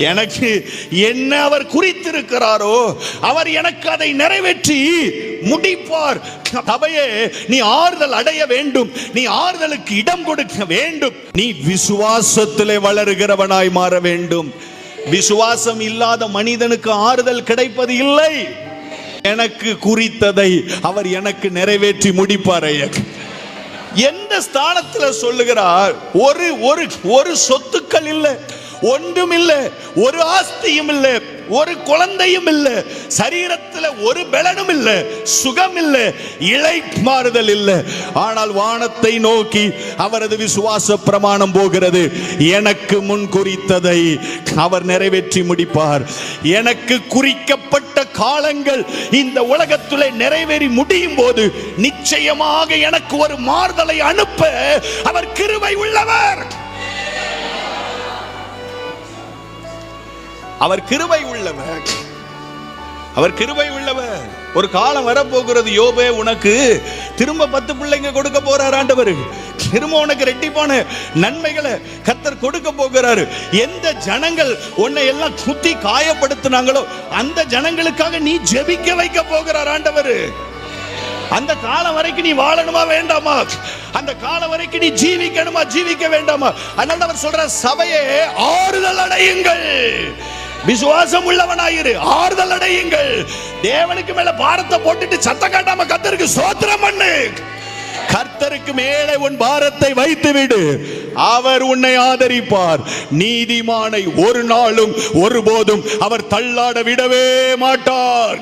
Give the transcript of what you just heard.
எனக்கு என்ன அவர் குறித்திருக்கிறாரோ அவர் எனக்கு அதை நிறைவேற்றி முடிப்பார். சபையே, நீ ஆறுதல் அடைய வேண்டும், நீ ஆறுதலுக்கு இடம் கொடுக்க வேண்டும், நீ விசுவாசத்திலே வளருகிறவனாய் மாற வேண்டும். விசுவாசம் இல்லாத மனிதனுக்கு ஆறுதல் கிடைப்பது இல்லை. எனக்கு குறித்ததை அவர் எனக்கு நிறைவேற்றி முடிப்பார். எந்த ஸ்தானத்தில் சொல்லுகிறார்? ஒரு சொத்துக்கள் இல்லை, ஒன்றும் இல்லை, ஒரு ஆஸ்தியும் இல்லை, ஒரு குழந்தையும் இல்லை, சரீரத்தில் ஒரு பலனும் இல்லை, சுகம் இல்லை, இளை மாறுதல் இல்லை. ஆனால் வானத்தை நோக்கி அவரது விசுவாச பிரமாணம் போகிறது. எனக்கு முன் குறித்ததை அவர் நிறைவேற்றி முடிப்பார். எனக்கு குறிக்கப்பட்ட காலங்கள் இந்த உலகத்திலே நிறைவேறி முடியும் போது நிச்சயமாக எனக்கு ஒரு மாறுதலை அனுப்ப அவர் கிருபை உள்ளவர். அவர் கிருபை உள்ளவர். அவர் கிருபை உள்ளவர். ஒரு காலம் வரப்போகிறது. யோபே, உனக்கு திரும்ப 10 பிள்ளைங்க கொடுக்க போறார் ஆண்டவர். திரும்ப உனக்கு ரெட்டிப்பான நன்மைகளை கர்த்தர் கொடுக்க போகிறாரு. எந்த ஜனங்கள் உன்னை எல்லாம் குத்தி காயப்படுத்தினாங்களோ அந்த ஜனங்களுக்காக நீ ஜெபிக்க வைக்க போகிறார் ஆண்டவர். அந்த காலம் வரைக்கும் நீ வாழணுமா வேண்டாமா? அந்த காலம் வரைக்கும் நீ ஜீவிக்கணுமா ஜீவிக்க வேண்டாமா? அதனால அவர் சொல்ற, சபையே ஆறுதல் அடையுங்கள், விசுவாசம் உள்ளவனாயிரு, ஆறுதல் அடையுங்கள். தேவனுக்கு மேல பாரத்தை போட்டுட்டு சத்தம் காட்டாம கர்த்தருக்கு ஸ்தோத்திரம் பண்ணு. கர்த்தருக்கு மேலே உன் பாரத்தை வைத்து விடு, அவர் உன்னை ஆதரிப்பார். நீதிமானை ஒரு நாளும் ஒருபோதும் அவர் தள்ளாட விடவே மாட்டார்.